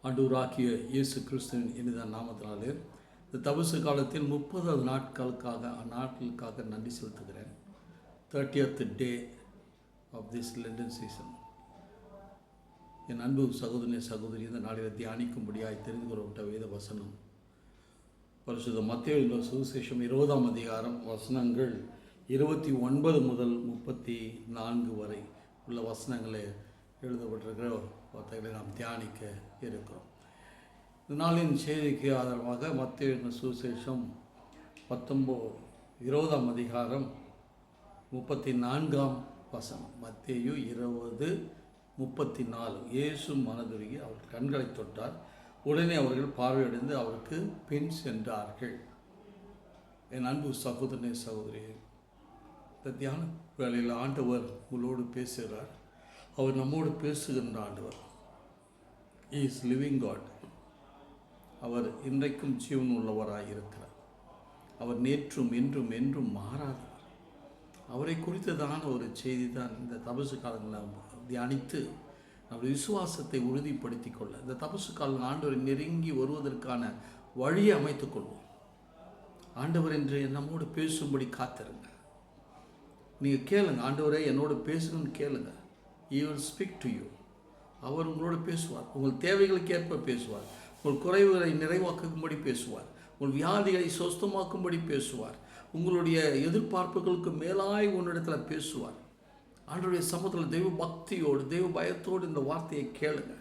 ஆண்டவராகிய இயேசு கிறிஸ்துவின் இனித நாமத்தினாலே இந்த தபசு காலத்தில் 30 நாட்களுக்காக நன்றி செலுத்துகிறேன். 30th day of this Lenten season. என் அன்பு சகோதரி இந்த நாளில் தியானிக்கும்படியாய் தெரிந்து கொள்ளப்பட்ட வேத வசனம் பரிசுத்த மத்தேயு சுவிசேஷம் 20ஆம் அதிகாரம் வசனங்கள் 29 முதல் 34 வரை உள்ள வசனங்களை எழுதப்பட்டிருக்கிற வார்த்தைகளை நாம் தியானிக்க இருக்கிறோம். இந்த நாளின் செய்திக்கு ஆதரவாக மத்தேயு சுவிசேஷம் 20ஆம் அதிகாரம் 34ஆம் வசனம். மத்தேயு 20:34. இயேசு மனதுருகி அவர் கண்களை தொட்டார், உடனே அவர்கள் பார்வையடைந்து அவருக்கு பின் சென்றார்கள். என் அன்பு சகோதரியே, இந்த தியான வேளையில் ஆண்டவர் உங்களோடு பேசுகிறார். அவர் நம்மோடு பேசுகின்ற ஆண்டவர். He is living God. அவர் இன்றைக்கும் ஜீவன் உள்ளவராக இருக்கிறார். அவர் நேற்றும் இன்றும் என்றும் மாறாதவர். அவரை குறித்ததான ஒரு செய்தி தான் இந்த தபசு காலங்களில் தியானித்து நம்முடைய விசுவாசத்தை உறுதிப்படுத்தி கொள்ள இந்த தபசு காலம் ஆண்டவரை நெருங்கி வருவதற்கான வழியை அமைத்துக் கொள்வோம். ஆண்டவர் என்று நம்மோடு பேசும்படி காத்திருங்க. நீங்கள் கேளுங்க, ஆண்டவரே என்னோடு பேசணும்னு கேளுங்க. He will speak to you. அவர் உங்களோடு பேசுவார். உங்கள் தேவைகளுக்கு ஏற்ப பேசுவார். உங்கள் குறைவுகளை நிறைவாக்கும்படி பேசுவார். உங்கள் வியாதிகளை சொஸ்தமாக்கும்படி பேசுவார். உங்களுடைய எதிர்பார்ப்புகளுக்கு மேலாய் உன்னிடத்தில் பேசுவார். ஆண்டவருடைய சமூகத்தில் தெய்வ பக்தியோடு தெய்வ பயத்தோடு இந்த வார்த்தையை கேளுங்க.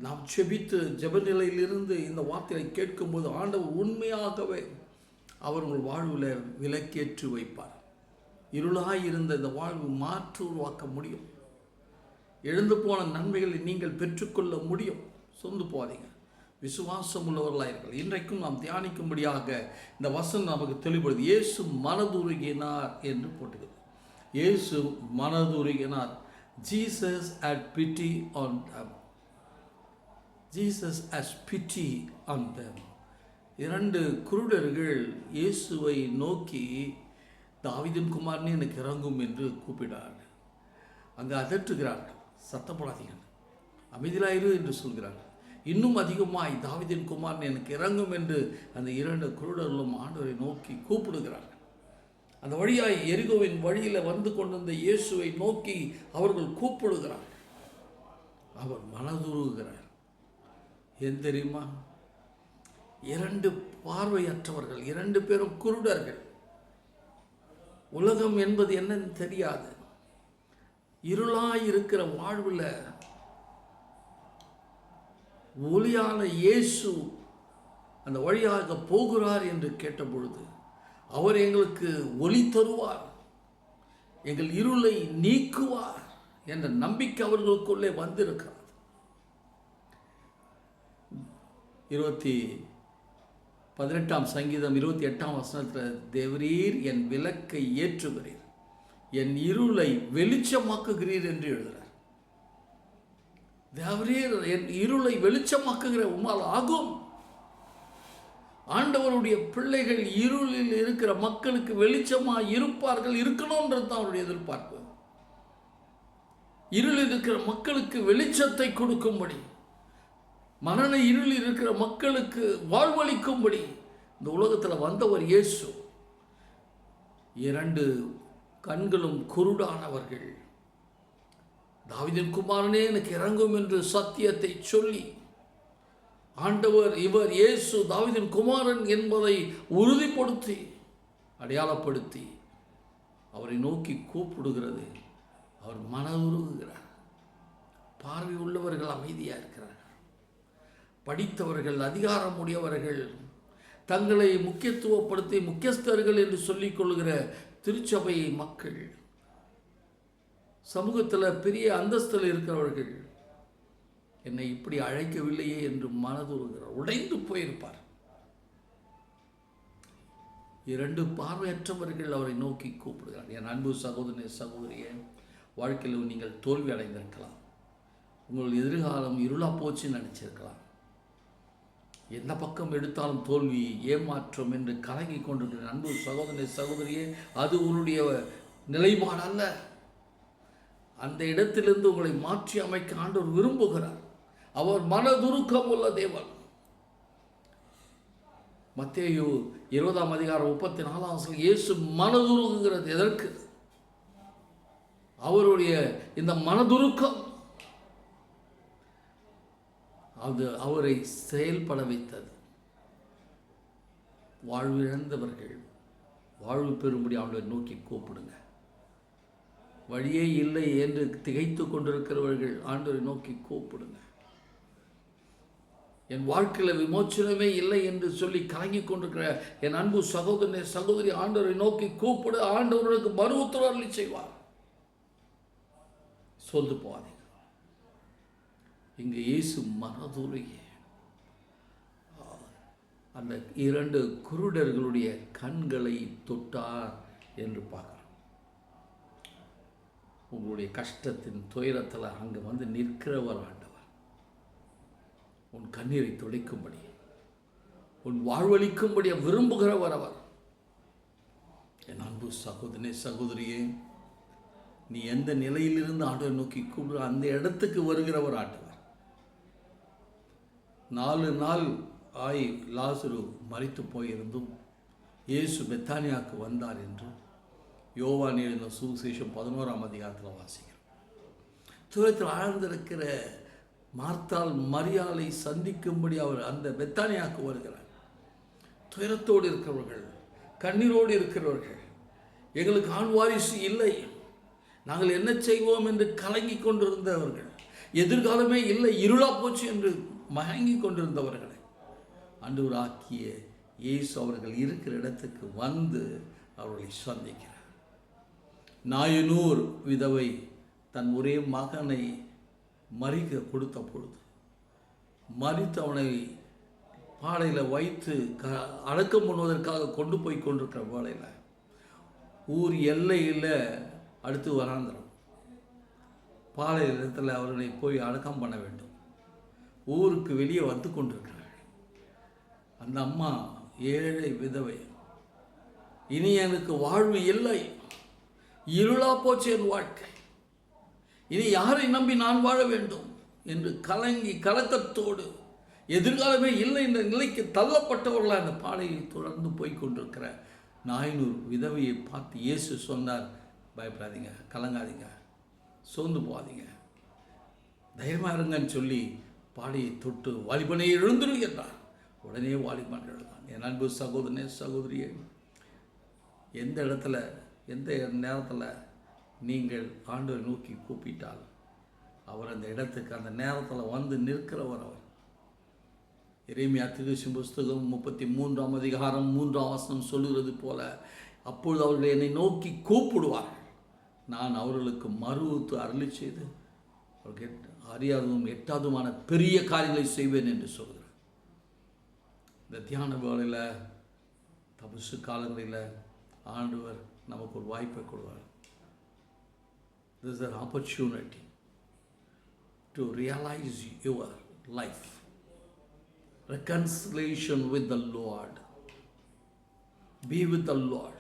நாம் செபித்து ஜெப நிலையிலிருந்து இந்த வார்த்தையை கேட்கும்போது ஆண்டவர் உண்மையாகவே அவர் உங்கள் வாழ்வில் விலக்கேற்றி வைப்பார். இருளாய் இருந்த இந்த வாழ்வு மாற்று உருவாக்க முடியும். எழுந்து போன நன்மைகளை நீங்கள் பெற்றுக்கொள்ள முடியும். சொந்து போகாதீங்க, விசுவாசம் உள்ளவர்களாயிருங்கள். இன்றைக்கும் நாம் தியானிக்கும்படியாக இந்த வசனம் நமக்கு தெளிவுபடுது. இயேசு மனதுருகினார் என்று போட்டுகிறது. இயேசு மனதுருகினார். Jesus had pity on them. Jesus has pity on them. 2 குருடர்கள் இயேசுவை நோக்கி, தாவீதின் குமாரனே எனக்கு இறங்கும் என்று கூப்பிடார்கள். அங்கே அதட்டுகிறார்கள், சத்தப்படாதீங்க, அமைதியாயிரு என்று சொல்கிறார்கள். இன்னும் அதிகமாய் தாவீதின் குமாரன் எனக்கு இறங்கும் என்று அந்த 2 குருடர்களும் ஆண்டவரை நோக்கி கூப்பிடுகிறார்கள். அந்த வழியாய் எரிகோவின் வழியில் வந்து கொண்டிருந்த இயேசுவை நோக்கி அவர்கள் கூப்பிடுகிறார்கள். அவர் மனதுருகிறார். ஏன் தெரியுமா? 2 பார்வையற்றவர்கள், 2 பேரும் குருடர்கள். உலகம் என்பது என்னன்னு தெரியாது. இருளாய் இருக்கிற வாழ்வில் ஒளியான இயேசு அந்த வழியாக போகிறார் என்று கேட்டபொழுது, அவர் எங்களுக்கு ஒளி தருவார், எங்கள் இருளை நீக்குவார் என்ற நம்பிக்கை அவர்களுக்குள்ளே வந்திருக்கிறது. 18ஆம் சங்கீதம் 28ஆம் வசனத்தில், தேவரீர் என் விளக்கை ஏற்றுகிறீர், என் இருளை வெளிச்சமாக்குகிறீர் என்று எழுதுகிறார். தேவரீர் என் இருளை வெளிச்சமாக்குகிற உம்மால் ஆகும். ஆண்டவருடைய பிள்ளைகள் இருளில் இருக்கிற மக்களுக்கு வெளிச்சமாக இருப்பார்கள், இருக்கணும்ன்றது தான் அவருடைய எதிர்பார்ப்பு. இருளில் இருக்கிற மக்களுக்கு வெளிச்சத்தை கொடுக்கும்படி, மரண இருளில் இருக்கிற மக்களுக்கு வாழ்வளிக்கும்படி இந்த உலகத்தில் வந்தவர் இயேசு. 2 கண்களும் குருடானவர்கள் தாவீதின் குமாரனே எனக்கு இறங்கும் என்று சத்தியத்தை சொல்லி, ஆண்டவர் இவர் இயேசு தாவீதின் குமாரன் என்பதை உறுதிப்படுத்தி அடையாளப்படுத்தி அவரை நோக்கி கூப்பிடுகிறது. அவர் மனதுருகுகிறார். பார்வை உள்ளவர்கள் அமைதியாக இருக்கிறார்கள். படித்தவர்கள், அதிகாரம் உடையவர்கள், தங்களை முக்கியத்துவப்படுத்தி முக்கியஸ்தர்கள் என்று சொல்லிக் கொள்கிற திருச்சபை மக்கள், சமூகத்தில் பெரிய அந்தஸ்தில் இருக்கிறவர்கள் என்னை இப்படி அழைக்கவில்லையே என்று மனதுருகிறார். உடைந்து போயிருப்பார். 2 பார்வையற்றவர்கள் அவரை நோக்கி கூப்பிடுகிறார். என் அன்பு சகோதரியே, வாழ்க்கையில் நீங்கள் தோல்வி அடைந்திருக்கலாம். உங்கள் எதிர்காலம் இருளா போச்சுன்னு நினச்சிருக்கலாம். எந்த பக்கம் எடுத்தாலும் தோல்வி, ஏமாற்றம் என்று கலங்கி கொண்டிருக்கிற அன்பு சகோதரியே, அது உன்னுடைய நிலைப்பாடு அல்ல. அந்த இடத்திலிருந்து உங்களை மாற்றி அமைக்க ஆண்டவர் விரும்புகிறார். அவர் மனதுருக்கம் உள்ள தேவன். மத்தேயு 20:34 இயேசு மனதுருகுகிறது எதற்கு? அவருடைய இந்த மனதுருக்கம் அது அவரை செயல்பட வைத்தது. வாழ்விழந்தவர்கள் வாழ்வு பெறும்படி அவளை நோக்கி கூப்பிடுங்க. வழியே இல்லை என்று திகைத்து கொண்டிருக்கிறவர்கள் ஆண்டவரை நோக்கி கூப்பிடுங்க. என் வாழ்க்கையில் விமோச்சனமே இல்லை என்று சொல்லி கலங்கி கொண்டிருக்கிற என் அன்பு சகோதரனே சகோதரி, ஆண்டவரை நோக்கி கூப்பிடு. ஆண்டவர்களுக்கு மறு உத்தரவு செய்வார். சொல்லு போவாதீங்க. இங்கு இயேசு மனதுருகி அந்த 2 குருடர்களுடைய கண்களை தொட்டார் என்று பார்க்கிறோம். உங்களுடைய கஷ்டத்தின் துயரத்தில் அங்கே வந்து நிற்கிறவர் ஆண்டவர். உன் கண்ணீரை துடைக்கும்படி, உன் வாழ்வளிக்கும்படி விரும்புகிறவர் அவர். என் அன்பு சகோதரனே சகோதரியே, நீ எந்த நிலையிலிருந்து ஆண்டவரை நோக்கி கூப்பிடு அந்த இடத்துக்கு வருகிறவர் ஆண்டவர். 4 நாள் ஆய் லாசரு மரித்து போயிருந்தும் இயேசு பெத்தானியாவுக்கு வந்தார் என்று யோவான் எழுதின சுவிசேஷம் 11ஆம் அதிகாரத்தில் வாசிக்கிறோம். தூரத்தில் ஆழ்ந்திருக்கிற மார்த்தாள் மரியாளை சந்திக்கும்படி அவர் அந்த பெத்தானியாவுக்கு வருகிறார். துயரத்தோடு இருக்கிறவர்கள், கண்ணீரோடு இருக்கிறவர்கள், எங்களுக்கு ஆண் வாரிசு இல்லை, நாங்கள் என்ன செய்வோம் என்று கலங்கி கொண்டிருந்தவர்கள், எதிர்காலமே இல்லை, இருளா போச்சு என்று மயங்கி கொண்டிருந்தவர்களை ஆண்டவர் ஆக்கிய இயேசு அவர்கள் இருக்கிற இடத்துக்கு வந்து அவர்களை சந்திக்கிறார். நாயனூர் விதவை தன் ஒரே மகனை மறிக்க கொடுத்த பொழுது மறித்தவனை பாடையில் வைத்து அடக்கம் பண்ணுவதற்காக கொண்டு போய் கொண்டிருக்கிற வேளையில் ஊர் எல்லையில் அடுத்து வராந்திரம் பாலை இடத்துல அவர்களை போய் அடக்கம் பண்ண வேண்டும். ஊருக்கு வெளியே வந்து கொண்டிருக்கிறார்கள். அந்த அம்மா ஏழை விதவை, இனி எனக்கு வாழ்வு இல்லை, இருளா போச்சு என் வாழ்க்கை, இனி யாரை நம்பி நான் வாழ வேண்டும் என்று கலங்கி கலக்கத்தோடு எதிர்காலமே இல்லை என்ற நிலைக்கு தள்ளப்பட்டவர்களாக அந்த பாலையை தொடர்ந்து போய்கொண்டிருக்கிற நாயனூர் விதவையை பார்த்து இயேசு சொன்னார், பயப்படாதீங்க, கலங்காதீங்க, சோர்ந்து போகாதீங்க, தைரியமாக இருங்கன்னு சொல்லி பாடையை தொட்டு வாலிபனை எழுந்துரு என்றார். உடனே வாலிபன் எழுதான். என் அன்பு சகோதரனே சகோதரியே, எந்த இடத்துல எந்த நேரத்தில் நீங்கள் ஆண்டவரை நோக்கி கூப்பிட்டால் அவர் அந்த இடத்துக்கு அந்த நேரத்தில் வந்து நிற்கிறவர் அவர். எரேமியா தீர்க்கதரிசி புஸ்தகம் 33ஆம் அதிகாரம் 3ஆம் வசனம் சொல்லுகிறது போல, அப்பொழுது அவர்கள் என்னை நோக்கி கூப்பிடுவார்கள், நான் அவர்களுக்கு மறுத்து அருளி செய்து அவர்கள் அறியாததும் எட்டாவதுமான பெரிய காரியங்களை செய்வேன் என்று சொல்கிறார். இந்த தியான வேளையில் தபசு காலங்களில் ஆண்டவர் நமக்கு ஒரு வாய்ப்பை கொடுவார். This is an opportunity to realize your life, reconciliation with the Lord, be with the Lord.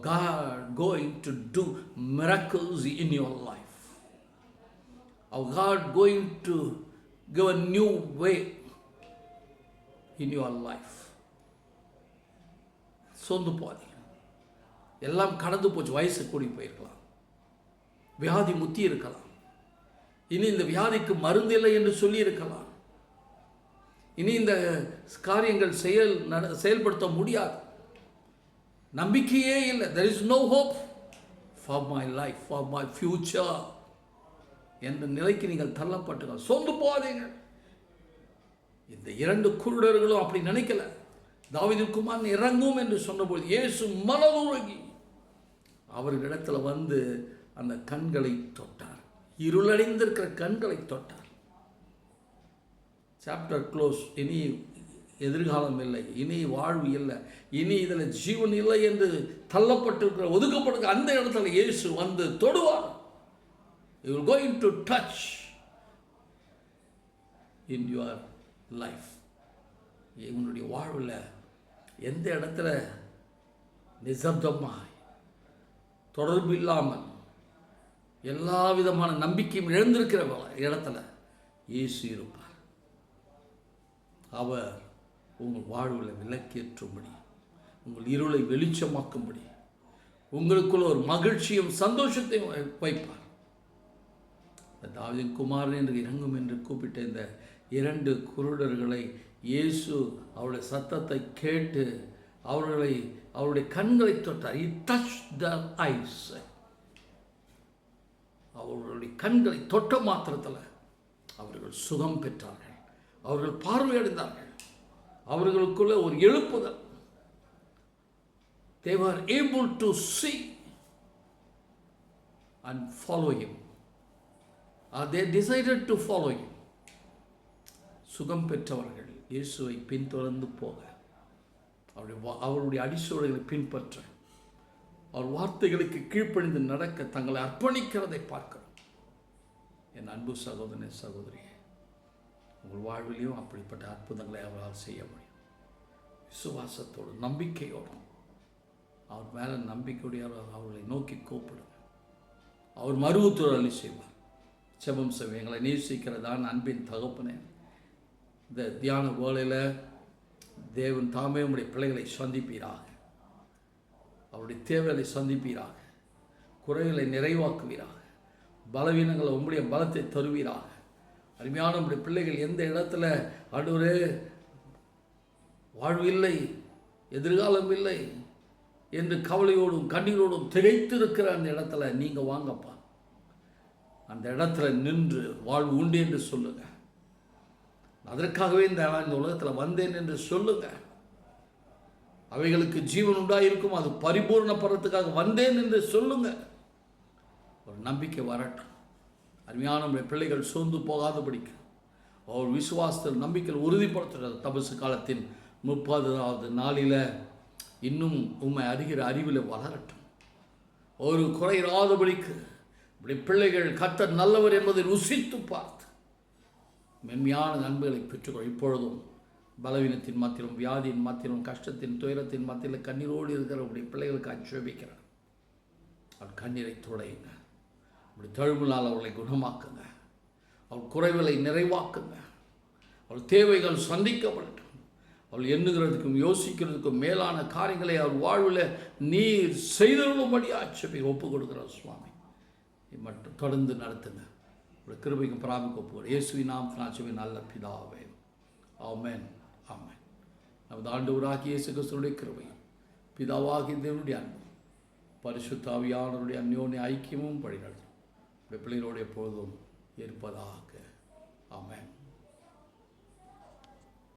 God going to do miracles in your life. Our God going to give a new way in your life. சொந்து போதி எல்லாம் கடந்து போச்சு. வயசு கூடி போயிருக்கலாம், வியாதி முத்தி இருக்கலாம், இனி இந்த வியாதிக்கு மருந்து இல்லை என்று சொல்லி இருக்கலாம், இனி இந்த காரியங்கள் செயல்படுத்த முடியாது, நம்பிக்கையே இல்லை, there is no hope for my life, for my future என்ற நிலைக்கு நீங்கள் தள்ளப்பட்டுங்கள். சொந்து போகாதீங்க. இந்த 2 குருடர்களும் அப்படி நினைக்கல. தாவீதின் குமாரன் இறங்கும் என்று சொன்னபோது இயேசு மனதுருகி அவர்களிடத்துல வந்து அந்த கண்களை தொட்டார். இருளடைந்திருக்கிற கண்களை தொட்டார். Chapter close. இனி எதிர்காலம் இல்லை, இனி வாழ்வு இல்லை, இனி இதில் ஜீவன் இல்லை என்று தள்ளப்பட்டிருக்கிற ஒதுக்கப்பட்டிருக்கிற அந்த இடத்துல இயேசு வந்து தொடுவார். You are going to touch in your life. உன்னுடைய வாழ்வில் எந்த இடத்துல நிசப்தமாய் தொடர்பு இல்லாமல் எல்லா விதமான நம்பிக்கையும் இழந்திருக்கிற இடத்துல இயேசு இருப்பார். அவர் உங்கள் வாழ்வில் விளக்கேற்றும்படி, உங்கள் இருளை வெளிச்சமாக்கும்படி, உங்களுக்குள்ள ஒரு மகிழ்ச்சியும் சந்தோஷத்தையும் வைப்பார். தாவீதின் குமாரன் என்று இறங்கும் என்று கூப்பிட்ட இந்த 2 குருடர்களை இயேசு அவருடைய சத்தத்தை கேட்டு அவருடைய கண்களை தொட்டார். He touched their eyes. அவர்களுடைய கண்களை தொட்ட மாத்திரத்தில் அவர்கள் சுகம் பெற்றார்கள், அவர்கள் பார்வையடைந்தார்கள், அவர்களுக்குள்ள ஒரு எழுப்புதல். They were able to see and follow him. They decided to follow him. சுகம் பெற்றவர்கள் இயேசுவை பின்தொடர்ந்து போக, அவருடைய அடிச்சுவடுகளை பின்பற்ற, அவர் வார்த்தைகளுக்கு கீழ்ப்பணிந்து நடக்க தங்களை அர்ப்பணிக்கிறதை பார்க்கிறோம். என் அன்பு சகோதரனே, சகோதரியே, உங்கள் வாழ்விலையும் அப்படிப்பட்ட அற்புதங்களை அவரால் செய்ய முடியும். விசுவாசத்தோடு, நம்பிக்கையோடும், அவர் மேலே நம்பிக்கையுடைய அவர்களை நோக்கி கூப்பிடுங்க. அவர் மறுவுத்துறலி செய்வார். செபம் செய்வோம். எங்களை நேசிக்கிறதான் அன்பின் தகப்பனே, இந்த தியான வேளையில் தேவன் தாமே உம்முடைய பிள்ளைகளை சந்திப்பீராக, அவருடைய தேவைகளை சந்திப்பீராக, குறைகளை நிறைவாக்குவீராக, பலவீனங்களை உம்முடைய பலத்தை தருவீராக. அருமையான உம்முடைய பிள்ளைகள் எந்த இடத்துல ஆண்டவரே வாழ்வு இல்லை, எதிர்காலம் இல்லை என்று கவலையோடும் கண்ணீரோடும் திகைத்திருக்கிற அந்த இடத்துல நீங்கள் வாங்கப்பா. அந்த இடத்துல நின்று வாழ்வு உண்டு என்று சொல்லுங்க. அதற்காகவே இந்த உலகத்தில் வந்தேன் என்று சொல்லுங்க. அவைகளுக்கு ஜீவன் உண்டாயிருக்கும், அது பரிபூர்ணப்படுறதுக்காக வந்தேன் என்று சொல்லுங்க. ஒரு நம்பிக்கை வரட்டும். அருமையான பிள்ளைகள் சோர்ந்து போகாதபடிக்கு அவர் விசுவாசத்தில் நம்பிக்கையில் உறுதிப்படுத்துகிறது. தபசு காலத்தின் 30வது நாளில் இன்னும் உம்மை அறிகிற அறிவில் வளரட்டும். ஒரு குறையிராதபடிக்கு இப்படி பிள்ளைகள் கர்த்தர் நல்லவர் என்பதை ருசித்து பார்த்து மென்மையான நன்மைகளை பெற்றுக்கொள். இப்பொழுதும் பலவீனத்தின் மத்தியிலும், வியாதியின் மத்தியிலும், கஷ்டத்தின் துயரத்தின் மத்தியில் கண்ணீரோடு இருக்கிற உடைய பிள்ளைகளுக்கு ஆட்சேபிக்கிறார். அவர் கண்ணீரை துடையுங்க. அப்படி தழும்புனால் அவர்களை குணமாக்குங்க. அவள் குறைவுகளை நிறைவாக்குங்க. அவள் தேவைகள் சந்திக்கப்படட்டும். அவள் எண்ணுகிறதுக்கும் யோசிக்கிறதுக்கும் மேலான காரியங்களை அவர் வாழ்வில் நீர் செய்தருளும்படி ஆட்சேபி ஒப்பு கொடுக்கிறார். சுவாமி மட்டும் தொடர்ந்து நடத்துங்க. ஒரு கிருபைக்கும் பராமரிக்க ஒப்புகிறோம். இயேசுவின் நாமத்தினால் நல்ல பிதாவே, ஆமென், ஆமென். நமது ஆண்டவராகிய இயேசு கிறிஸ்துவினுடைய கிருபையும் பிதாவாகிய தேவனுடைய அன்பும் பரிசுத்த ஆவியானவருடைய அந்யோன்ய ஐக்கியமும் வழிநடத்தும் பிள்ளைகளோடு எப்பொழுதும் இருப்பதாக.